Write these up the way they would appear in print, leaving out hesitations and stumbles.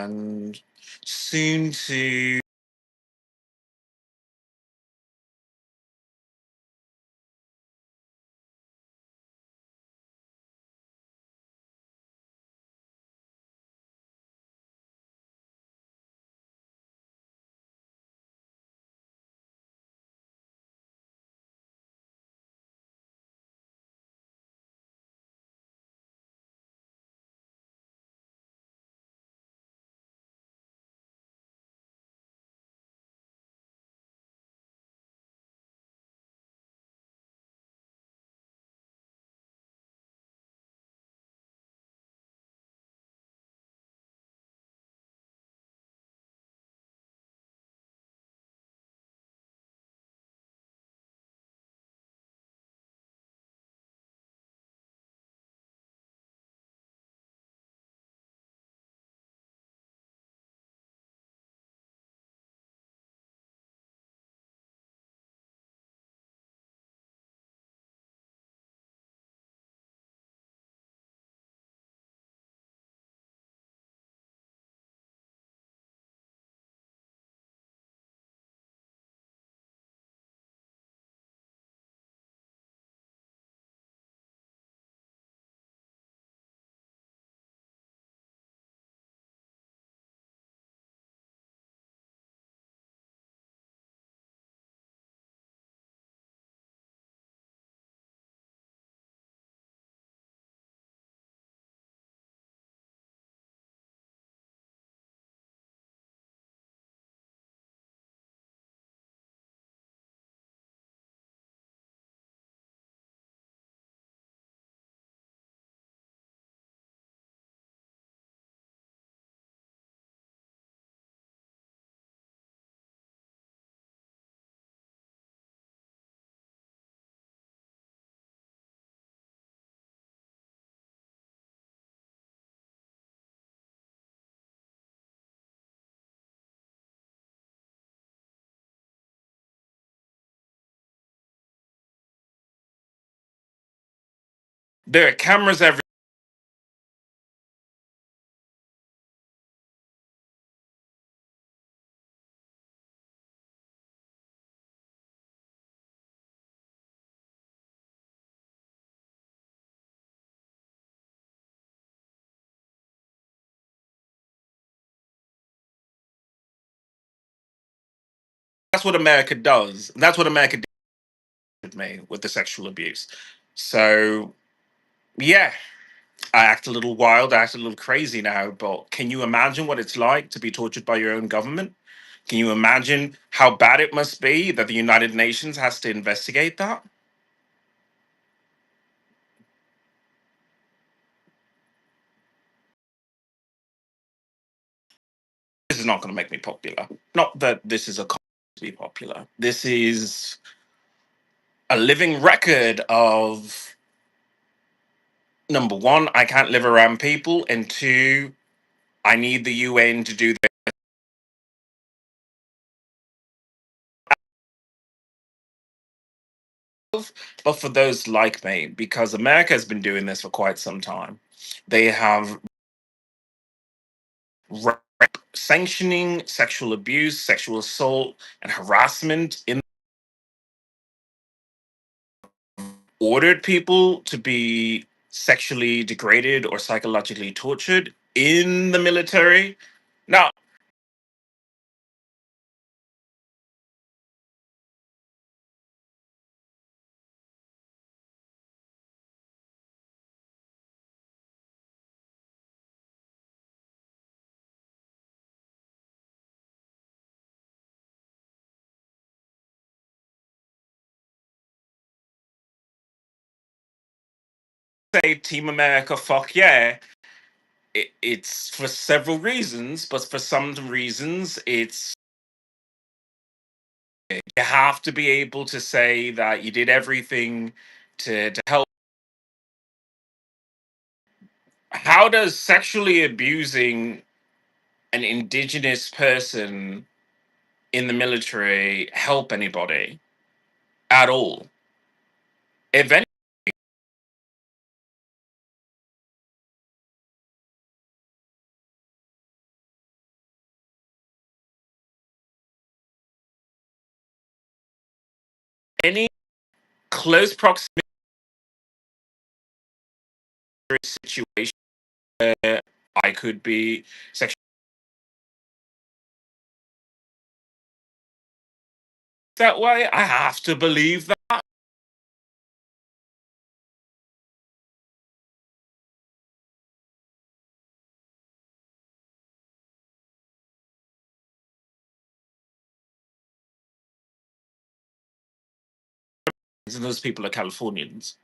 and soon to. There are cameras everywhere. That's what America does. That's what America did with me with the sexual abuse. So yeah, I act a little wild, I act a little crazy now, but can you imagine what it's like to be tortured by your own government? Can you imagine how bad it must be that the United Nations has to investigate that? This is not going to make me popular. Not that this is a to be popular. This is a living record of number one, I can't live around people, and two, I need the UN to do but for those like me, because America has been doing this for quite some time, they have sanctioning sexual abuse, sexual assault, and harassment in ordered people to be sexually degraded or psychologically tortured in the military. Now, say Team America, fuck yeah, it's for several reasons, but for some reasons, it's you have to be able to say that you did everything to help. How does sexually abusing an indigenous person in the military help anybody at all? If any, any close proximity situation where I could be sexually that way, I have to believe that and those people are Californians.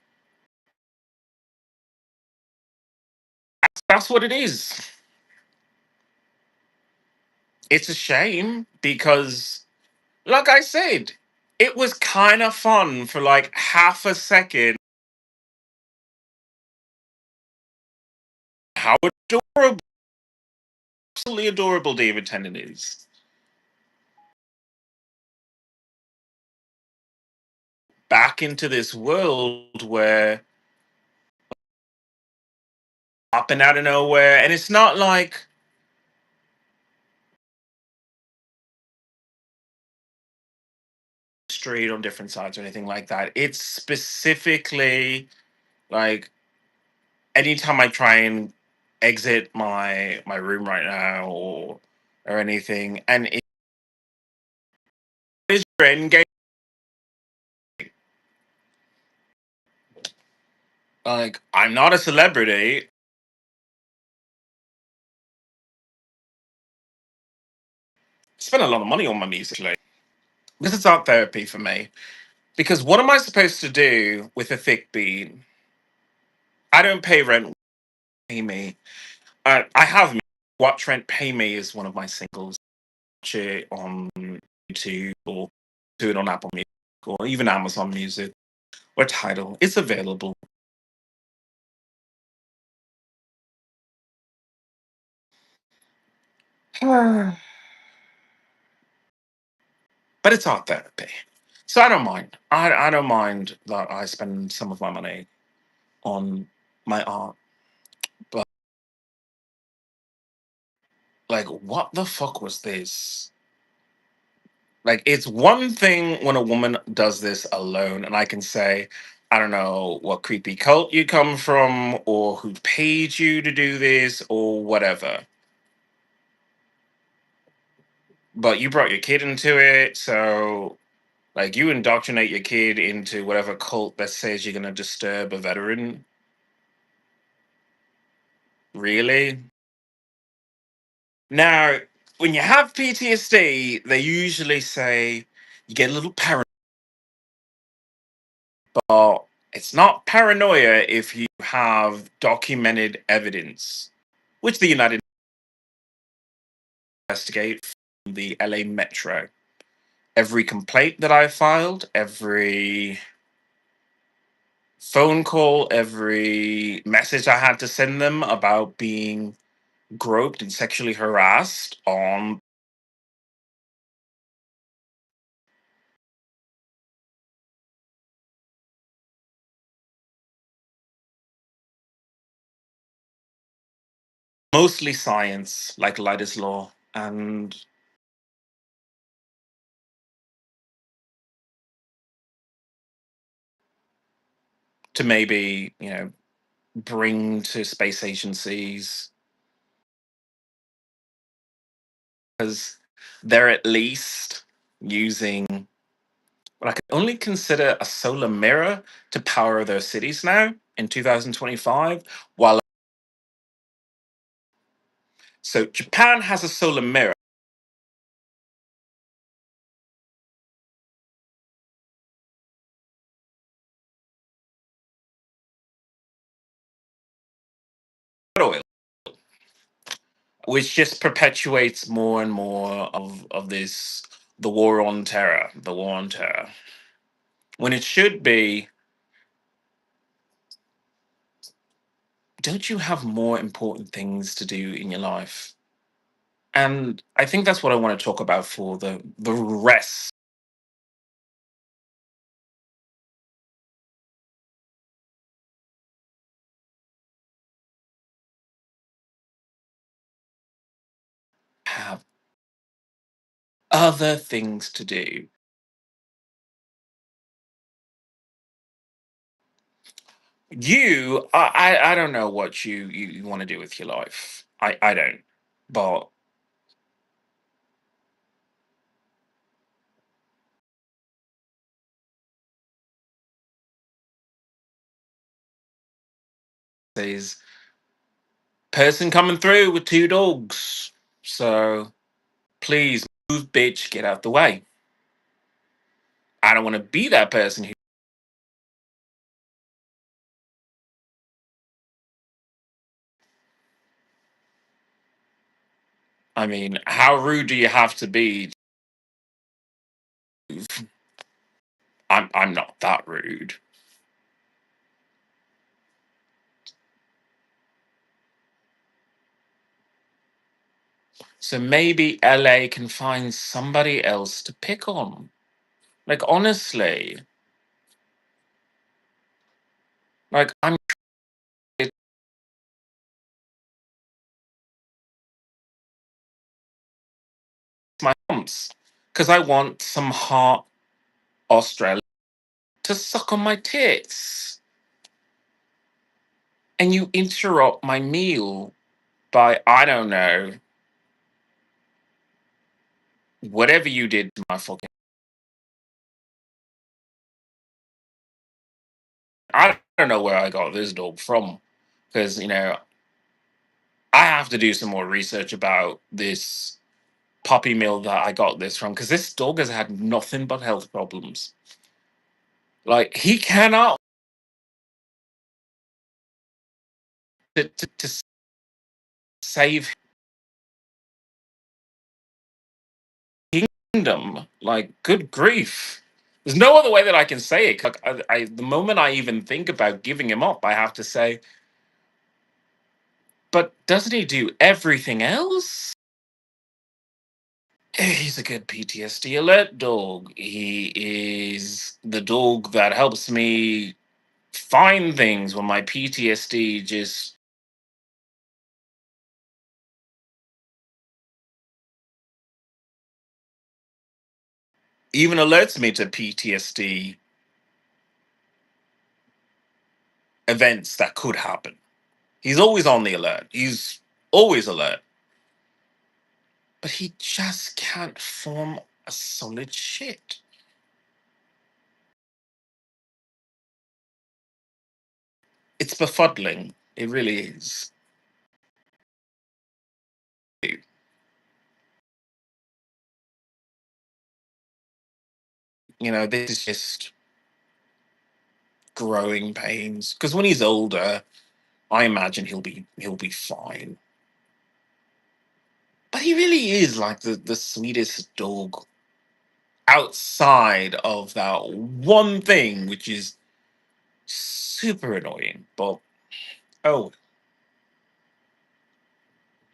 That's what it is. It's a shame because, like I said, it was kind of fun for like half a second. How adorable, absolutely adorable David Tennant is. Back into this world where popping out of nowhere, and it's not like straight on different sides or anything like that. It's specifically like anytime I try and exit my room right now or anything, and it is your end game. Like I'm not a celebrity. Spend a lot of money on my music lately. This is art therapy for me. Because what am I supposed to do with a thick beat? I don't pay rent. Pay me. I have Watch Rent Pay Me is one of my singles. Watch it on YouTube or do it on Apple Music or even Amazon Music or Tidal. It's available. But it's art therapy. So I don't mind. I don't mind that I spend some of my money on my art. But like what the fuck was this? Like it's one thing when a woman does this alone, and I can say, I don't know what creepy cult you come from, or who paid you to do this, or whatever. But you brought your kid into it, so like you indoctrinate your kid into whatever cult that says you're gonna disturb a veteran. Really? Now, when you have PTSD, they usually say you get a little paranoid. But it's not paranoia if you have documented evidence, which the United investigate from the LA Metro. Every complaint that I filed, every phone call, every message I had to send them about being groped and sexually harassed on mostly science, like Lighter's Law, and to maybe, bring to space agencies because they're at least using what I can only consider a solar mirror to power their cities now in 2025. While so Japan has a solar mirror, oil, which just perpetuates more and more of this the war on terror, the war on terror. When it should be, don't you have more important things to do in your life? And I think that's what I want to talk about for the rest. Have other things to do. I don't know what you want to do with your life. I don't. But there's person coming through with two dogs. So please move, bitch, get out the way. I don't want to be that person who. I mean, how rude do you have to be? I'm not that rude. So maybe LA can find somebody else to pick on. Like honestly, like I'm my humps because I want some hot Australian to suck on my tits, and you interrupt my meal by I don't know whatever you did to my fucking. I don't know where I got this dog from because I have to do some more research about this puppy mill that I got this from because this dog has had nothing but health problems. Like he cannot to save kingdom. Like good grief. There's no other way that I can say it. Like the moment I even think about giving him up, I have to say, but doesn't he do everything else? He's a good PTSD alert dog. He is the dog that helps me find things when my PTSD just even alerts me to PTSD events that could happen. He's always on the alert. He's always alert. But he just can't form a solid shit. It's befuddling. It really is. This is just growing pains. Because when he's older, I imagine he'll be fine. But he really is like the sweetest dog outside of that one thing, which is super annoying. But oh,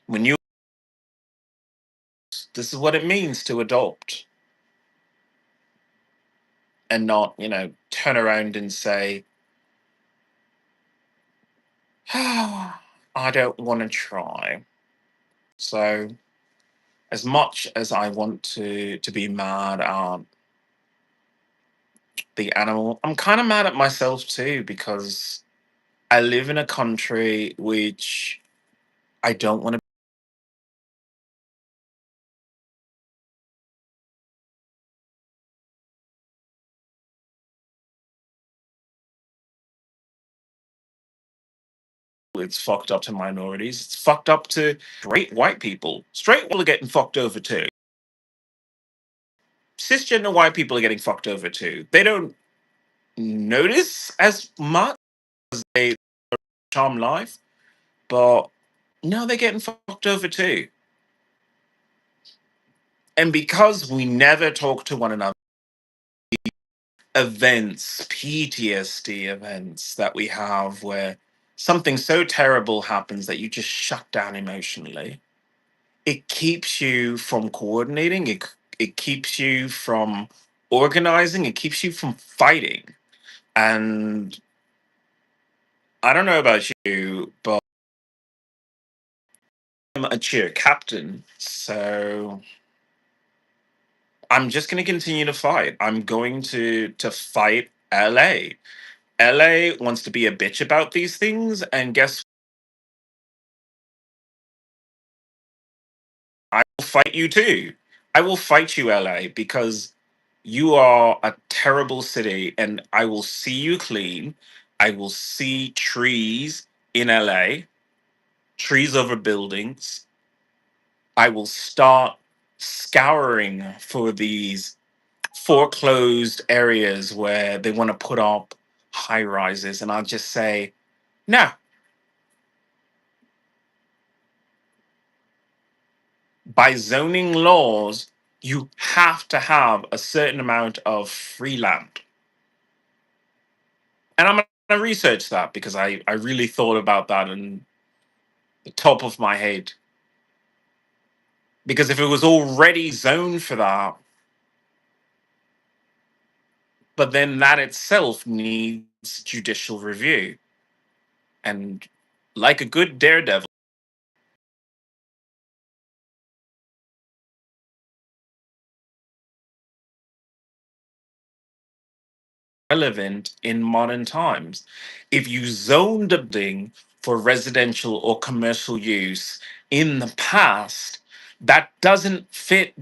when you this is what it means to adopt and not, turn around and say, I don't want to try. So as much as I want to be mad at the animal, I'm kind of mad at myself too because I live in a country which I don't want to. It's fucked up to minorities. It's fucked up to straight white people. Straight people are getting fucked over too. Cisgender white people are getting fucked over too. They don't notice as much as they charm life, but no, they're getting fucked over too. And because we never talk to one another, events, PTSD events that we have where something so terrible happens that you just shut down emotionally, it keeps you from coordinating, it keeps you from organizing, it keeps you from fighting. And I don't know about you, but I'm a cheer captain, so I'm just going to continue to fight. I'm going to fight LA. LA wants to be a bitch about these things, and guess I will fight you too. I will fight you, LA, because you are a terrible city, and I will see you clean. I will see trees in LA, trees over buildings. I will start scouring for these foreclosed areas where they want to put up high rises, and I'll just say, no, by zoning laws, you have to have a certain amount of free land. And I'm going to research that because I really thought about that in the top of my head. Because if it was already zoned for that, but then that itself needs judicial review. And like a good daredevil, relevant in modern times. If you zoned a building for residential or commercial use in the past, that doesn't fit.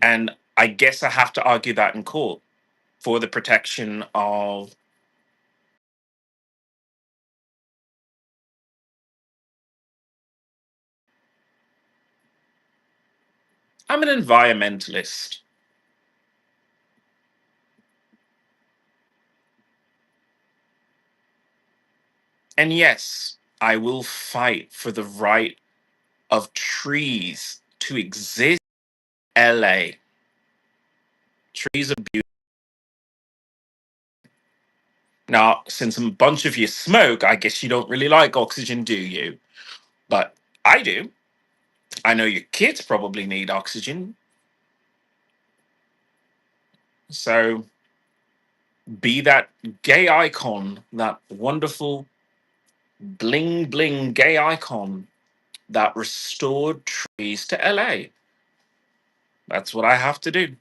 And I guess I have to argue that in court for the protection of. I'm an environmentalist. And yes, I will fight for the right of trees to exist in LA. Trees are beautiful. Now, since a bunch of you smoke, I guess you don't really like oxygen, do you? But I do. I know your kids probably need oxygen. So be that gay icon, that wonderful bling bling gay icon that restored trees to LA. That's what I have to do.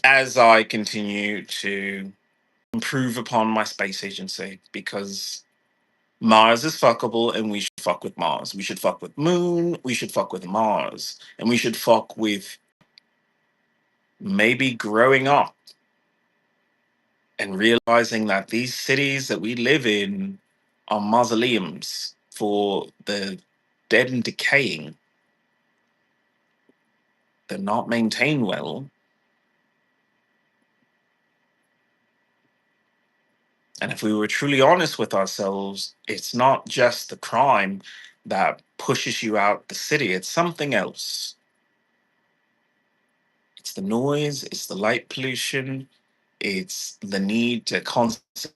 As I continue to improve upon my space agency, because Mars is fuckable and we should fuck with Mars. We should fuck with Moon, we should fuck with Mars, and we should fuck with maybe growing up and realizing that these cities that we live in are mausoleums for the dead and decaying. They're not maintained well. And if we were truly honest with ourselves, it's not just the crime that pushes you out the city, it's something else. It's the noise, it's the light pollution, it's the need to constantly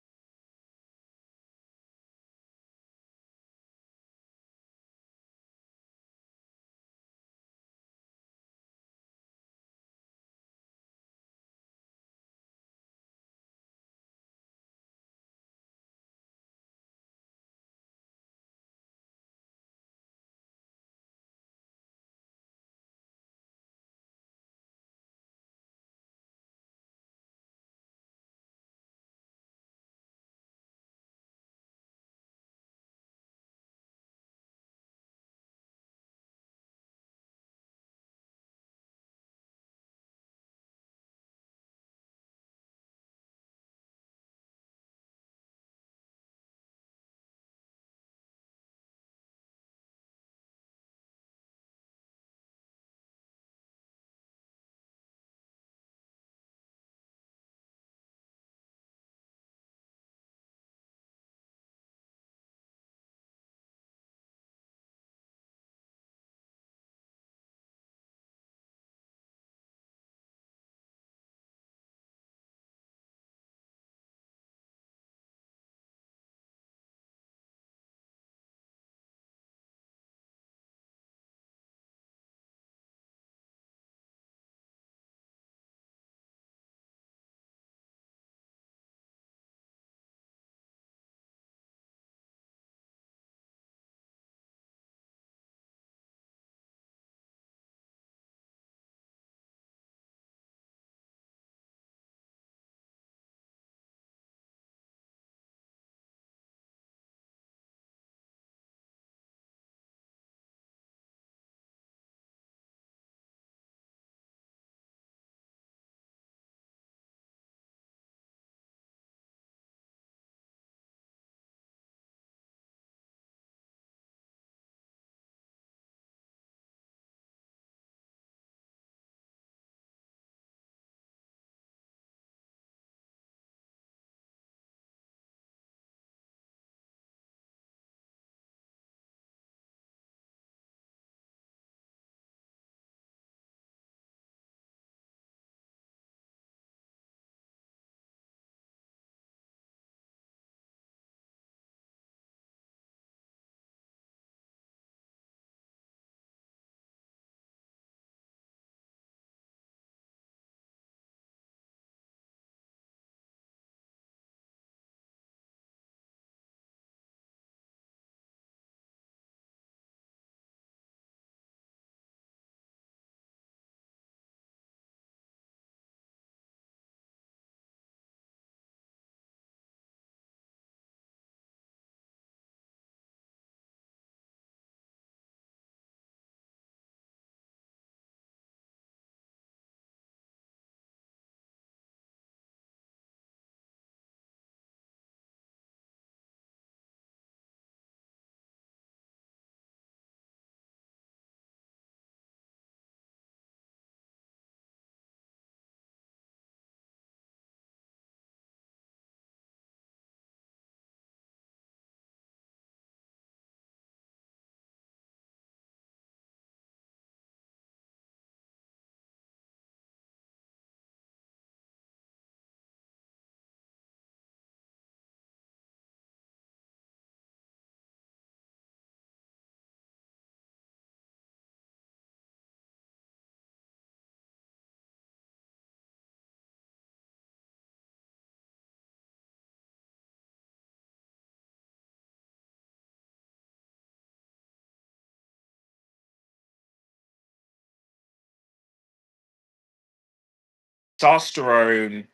testosterone,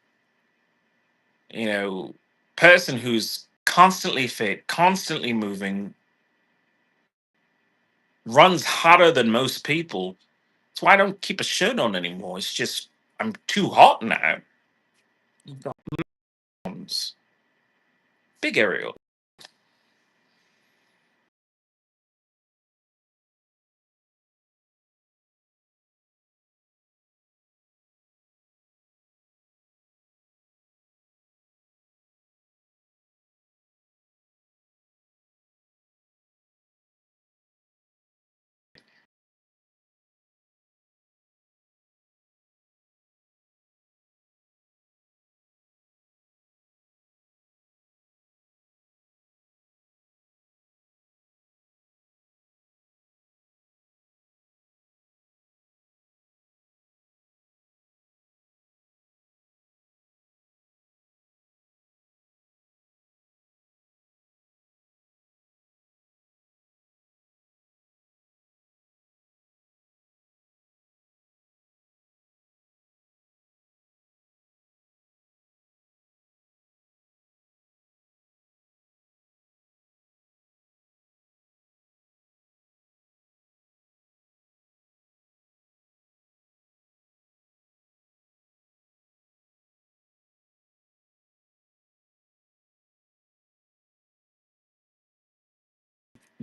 you know, person who's constantly fit, constantly moving, runs hotter than most people. That's why I don't keep a shirt on anymore. It's just I'm too hot now. You've got arms. Big Ariel.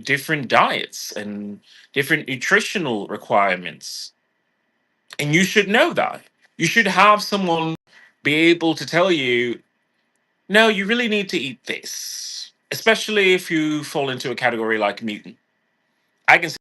Different diets and different nutritional requirements. And you should know that. You should have someone be able to tell you, no, you really need to eat this, especially if you fall into a category like mutant. I can say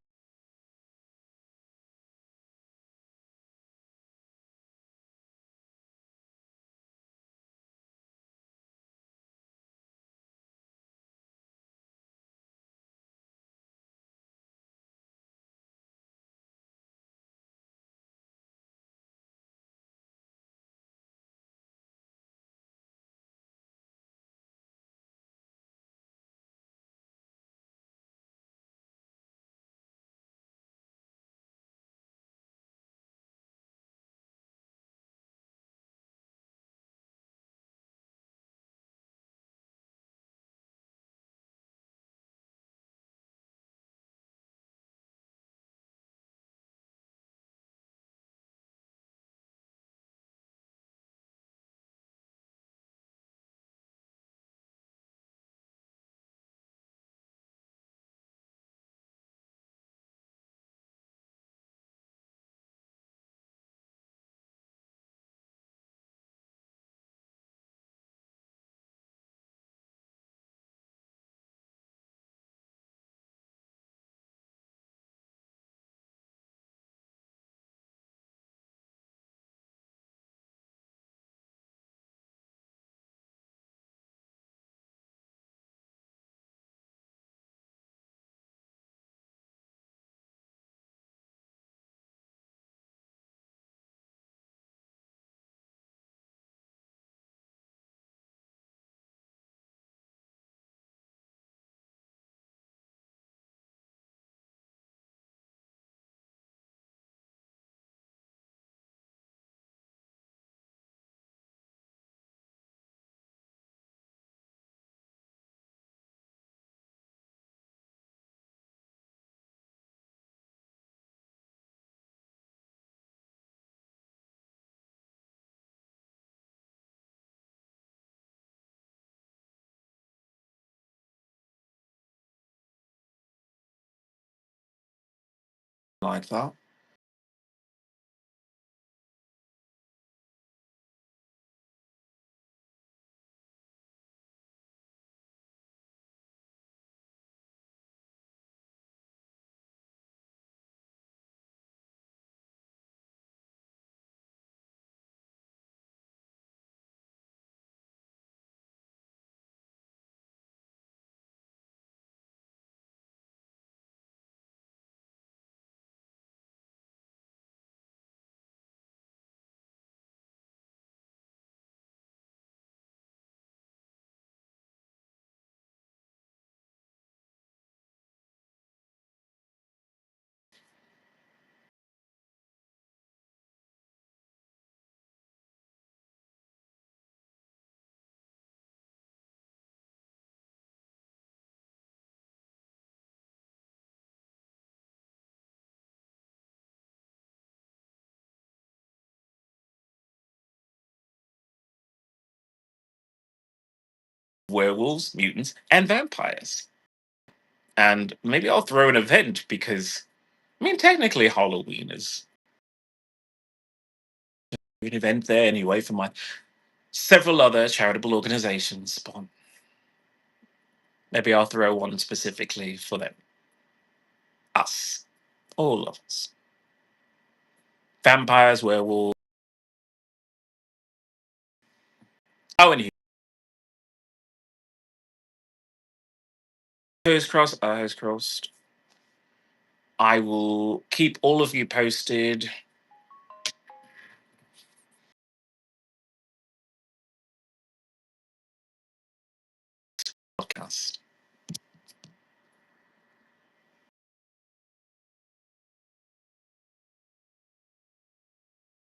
like that. werewolves, mutants, and vampires. And maybe I'll throw an event because, I mean, technically Halloween is an event there anyway for my several other charitable organizations, but maybe I'll throw one specifically for them. Us. All of us. Vampires, werewolves. Oh, and toes crossed, eyes crossed. I will keep all of you posted. Podcast.